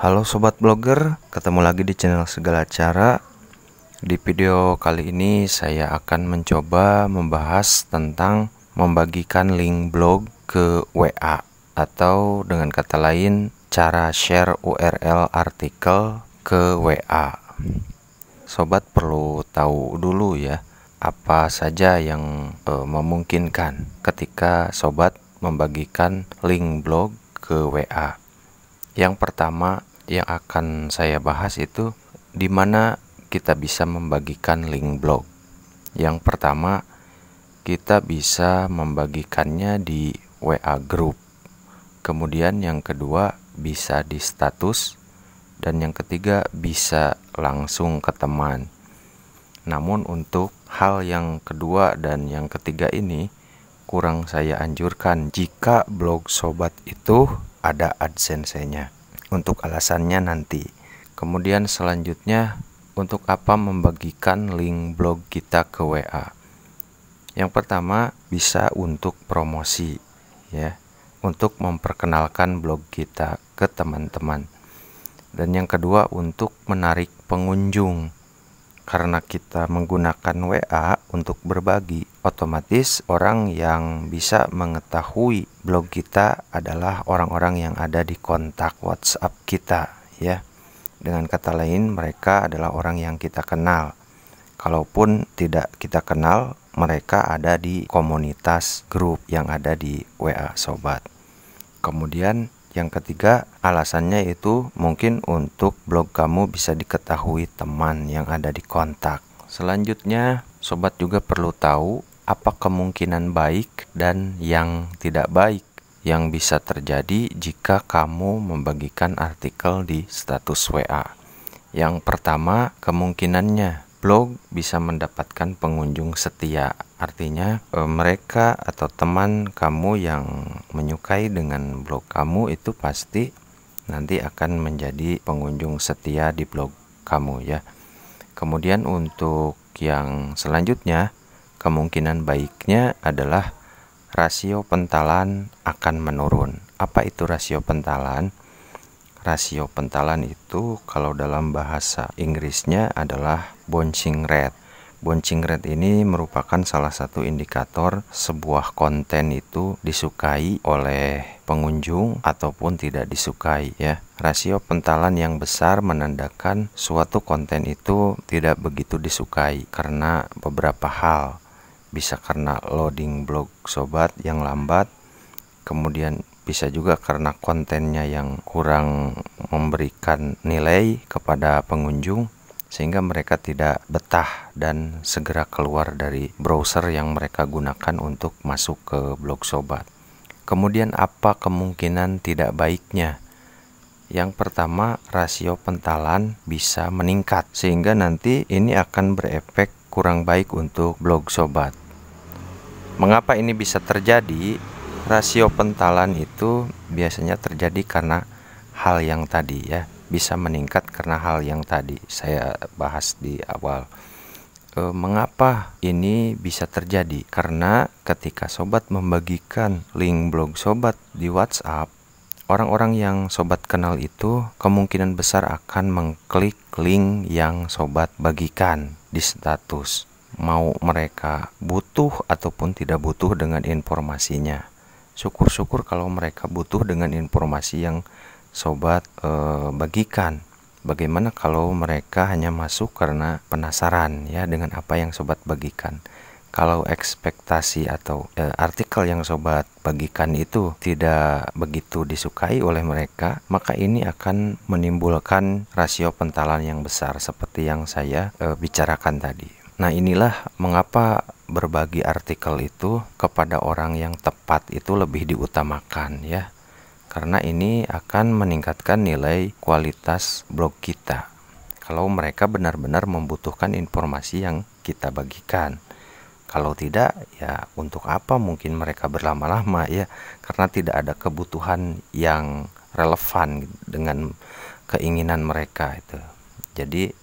Halo sobat blogger, ketemu lagi di channel Segala Cara. Di video kali ini saya akan mencoba membahas tentang membagikan link blog ke WA, atau dengan kata lain cara share URL artikel ke WA. Sobat perlu tahu dulu ya, apa saja yang memungkinkan ketika sobat membagikan link blog ke WA. Yang pertama yang akan saya bahas itu di mana kita bisa membagikan link blog. Yang pertama, kita bisa membagikannya di WA group. Kemudian yang kedua bisa di status, dan yang ketiga bisa langsung ke teman. Namun untuk hal yang kedua dan yang ketiga ini kurang saya anjurkan jika blog sobat itu ada AdSense-nya. Untuk alasannya nanti. Kemudian selanjutnya, untuk apa membagikan link blog kita ke WA? Yang pertama bisa untuk promosi ya, untuk memperkenalkan blog kita ke teman-teman. Dan yang kedua untuk menarik pengunjung. Karena kita menggunakan WA untuk berbagi, otomatis orang yang bisa mengetahui blog kita adalah orang-orang yang ada di kontak WhatsApp kita ya. Dengan kata lain, mereka adalah orang yang kita kenal. Kalaupun tidak kita kenal, mereka ada di komunitas grup yang ada di WA sobat. Kemudian yang ketiga, alasannya itu mungkin untuk blog kamu bisa diketahui teman yang ada di kontak. Selanjutnya, sobat juga perlu tahu apa kemungkinan baik dan yang tidak baik yang bisa terjadi jika kamu membagikan artikel di status WA. Yang pertama, kemungkinannya blog bisa mendapatkan pengunjung setia. Artinya mereka atau teman kamu yang menyukai dengan blog kamu itu pasti nanti akan menjadi pengunjung setia di blog kamu ya. Kemudian untuk yang selanjutnya, kemungkinan baiknya adalah rasio pentalan akan menurun. Apa itu rasio pentalan? Rasio pentalan itu kalau dalam bahasa Inggrisnya adalah bouncing rate. Bouncing rate ini merupakan salah satu indikator sebuah konten itu disukai oleh pengunjung ataupun tidak disukai ya. Rasio pentalan yang besar menandakan suatu konten itu tidak begitu disukai karena beberapa hal. Bisa karena loading blog sobat yang lambat, kemudian bisa juga karena kontennya yang kurang memberikan nilai kepada pengunjung, sehingga mereka tidak betah dan segera keluar dari browser yang mereka gunakan untuk masuk ke blog sobat. Kemudian apa kemungkinan tidak baiknya? Yang pertama, rasio pentalan bisa meningkat sehingga nanti ini akan berefek kurang baik untuk blog sobat. Mengapa ini bisa terjadi? Rasio pentalan itu biasanya terjadi karena hal yang tadi ya. Bisa meningkat karena hal yang tadi saya bahas di awal. Mengapa ini bisa terjadi? Karena ketika sobat membagikan link blog sobat di WhatsApp, orang-orang yang sobat kenal itu kemungkinan besar akan mengklik link yang sobat bagikan di status. Mau mereka butuh ataupun tidak butuh dengan informasinya. Syukur-syukur kalau mereka butuh dengan informasi yang sobat bagikan. Bagaimana kalau mereka hanya masuk karena penasaran ya dengan apa yang sobat bagikan? Kalau ekspektasi atau artikel yang sobat bagikan itu tidak begitu disukai oleh mereka, maka ini akan menimbulkan rasio pentalan yang besar seperti yang saya bicarakan tadi. Nah, inilah mengapa berbagi artikel itu kepada orang yang tepat itu lebih diutamakan ya. Karena ini akan meningkatkan nilai kualitas blog kita. Kalau mereka benar-benar membutuhkan informasi yang kita bagikan. Kalau tidak, ya untuk apa mungkin mereka berlama-lama ya. Karena tidak ada kebutuhan yang relevan dengan keinginan mereka itu. Jadi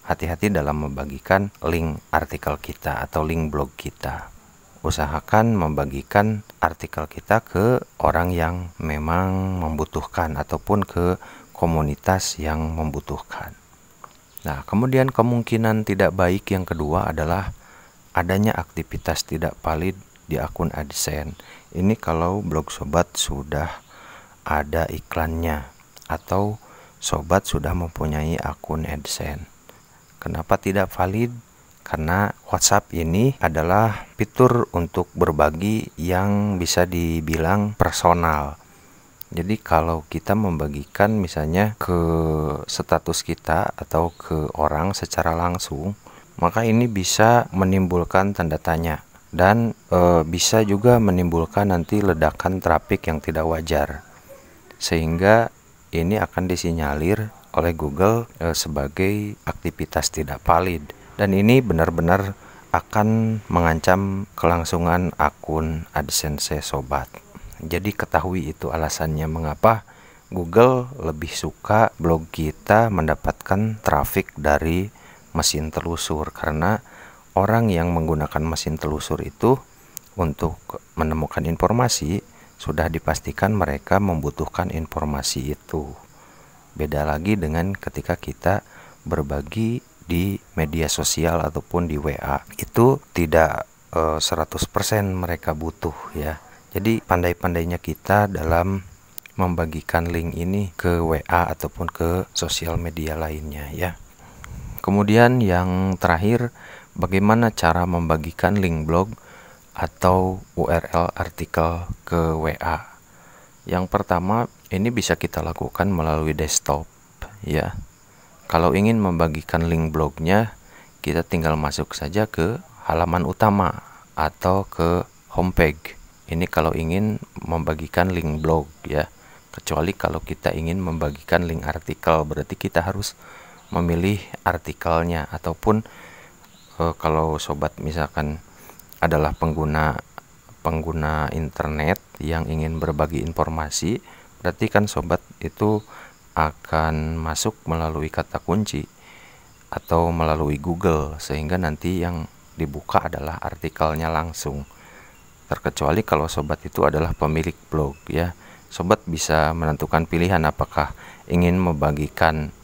hati-hati dalam membagikan link artikel kita atau link blog kita. Usahakan membagikan artikel kita ke orang yang memang membutuhkan ataupun ke komunitas yang membutuhkan. Nah, kemudian kemungkinan tidak baik yang kedua adalah adanya aktivitas tidak valid di akun AdSense. Ini kalau blog sobat sudah ada iklannya atau sobat sudah mempunyai akun AdSense. Kenapa tidak valid? Karena WhatsApp ini adalah fitur untuk berbagi yang bisa dibilang personal. Jadi kalau kita membagikan misalnya ke status kita atau ke orang secara langsung, maka ini bisa menimbulkan tanda tanya dan bisa juga menimbulkan nanti ledakan traffic yang tidak wajar, sehingga ini akan disinyalir oleh Google sebagai aktivitas tidak valid, dan ini benar-benar akan mengancam kelangsungan akun AdSense sobat. Jadi ketahui itu alasannya mengapa Google lebih suka blog kita mendapatkan traffic dari mesin telusur, karena orang yang menggunakan mesin telusur itu untuk menemukan informasi sudah dipastikan mereka membutuhkan informasi itu. Beda lagi dengan ketika kita berbagi di media sosial ataupun di WA, itu tidak 100% mereka butuh ya. Jadi pandai-pandainya kita dalam membagikan link ini ke WA ataupun ke sosial media lainnya ya. Kemudian yang terakhir, bagaimana cara membagikan link blog atau URL artikel ke WA. Yang pertama, ini bisa kita lakukan melalui desktop ya. Kalau ingin membagikan link blognya, kita tinggal masuk saja ke halaman utama atau ke homepage. Ini kalau ingin membagikan link blog ya. Kecuali kalau kita ingin membagikan link artikel, berarti kita harus memilih artikelnya. Ataupun kalau sobat misalkan adalah pengguna internet yang ingin berbagi informasi, berarti kan sobat itu akan masuk melalui kata kunci atau melalui Google, sehingga nanti yang dibuka adalah artikelnya langsung. Terkecuali kalau sobat itu adalah pemilik blog ya, sobat bisa menentukan pilihan apakah ingin membagikan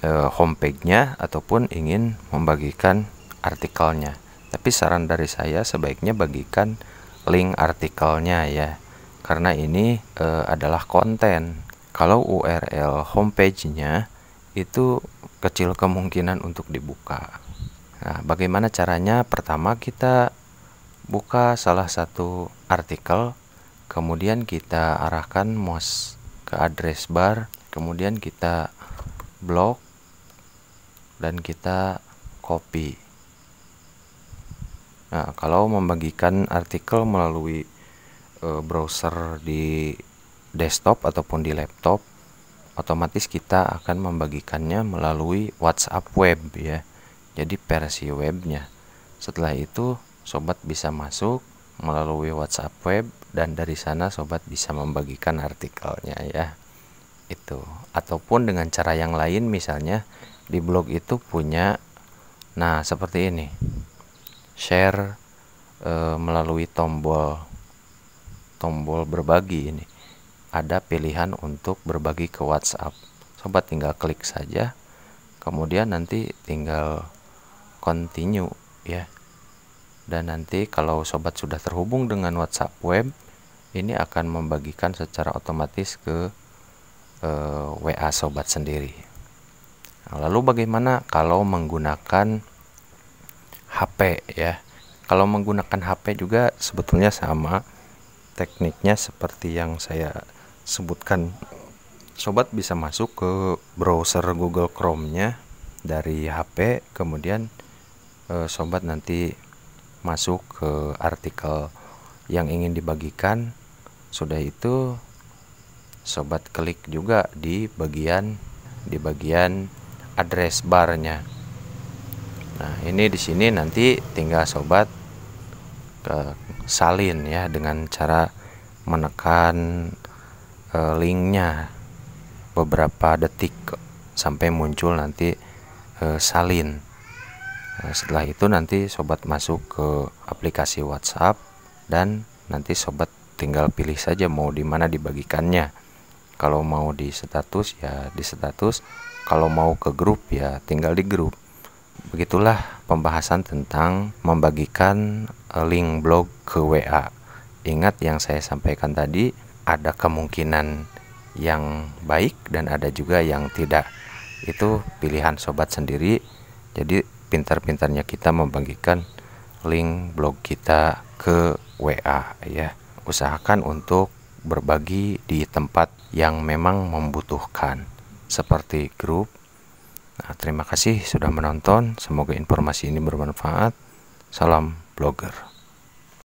homepage-nya ataupun ingin membagikan artikelnya. Tapi saran dari saya sebaiknya bagikan link artikelnya ya, karena ini adalah konten. Kalau URL homepage-nya itu kecil kemungkinan untuk dibuka. Nah, bagaimana caranya? Pertama kita buka salah satu artikel, kemudian kita arahkan mouse ke address bar, kemudian kita blok dan kita copy. Nah, kalau membagikan artikel melalui browser di desktop ataupun di laptop, otomatis kita akan membagikannya melalui WhatsApp web ya. Jadi versi webnya. Setelah itu sobat bisa masuk melalui WhatsApp web dan dari sana sobat bisa membagikan artikelnya ya. Itu. Ataupun dengan cara yang lain, misalnya di blog itu punya seperti ini. Share melalui tombol berbagi ini. Ada pilihan untuk berbagi ke WhatsApp. Sobat tinggal klik saja. Kemudian nanti tinggal continue ya. Dan nanti kalau sobat sudah terhubung dengan WhatsApp web, ini akan membagikan secara otomatis ke WA sobat sendiri. Nah, lalu bagaimana kalau menggunakan HP ya? Kalau menggunakan HP juga sebetulnya sama tekniknya seperti yang saya sebutkan. Sobat bisa masuk ke browser Google Chrome-nya dari HP, kemudian sobat nanti masuk ke artikel yang ingin dibagikan. Sudah itu sobat klik juga di bagian address barnya. Nah, ini di sini nanti tinggal sobat salin ya dengan cara menekan linknya beberapa detik sampai muncul nanti salin. Nah, setelah itu nanti sobat masuk ke aplikasi WhatsApp dan nanti sobat tinggal pilih saja mau di mana dibagikannya. Kalau mau di status ya di status, kalau mau ke grup ya tinggal di grup. Begitulah pembahasan tentang membagikan link blog ke WA. Ingat yang saya sampaikan tadi, ada kemungkinan yang baik dan ada juga yang tidak. Itu pilihan sobat sendiri. Jadi pintar-pintarnya kita membagikan link blog kita ke WA ya. Usahakan untuk berbagi di tempat yang memang membutuhkan seperti grup. Nah, terima kasih sudah menonton. Semoga informasi ini bermanfaat. Salam blogger.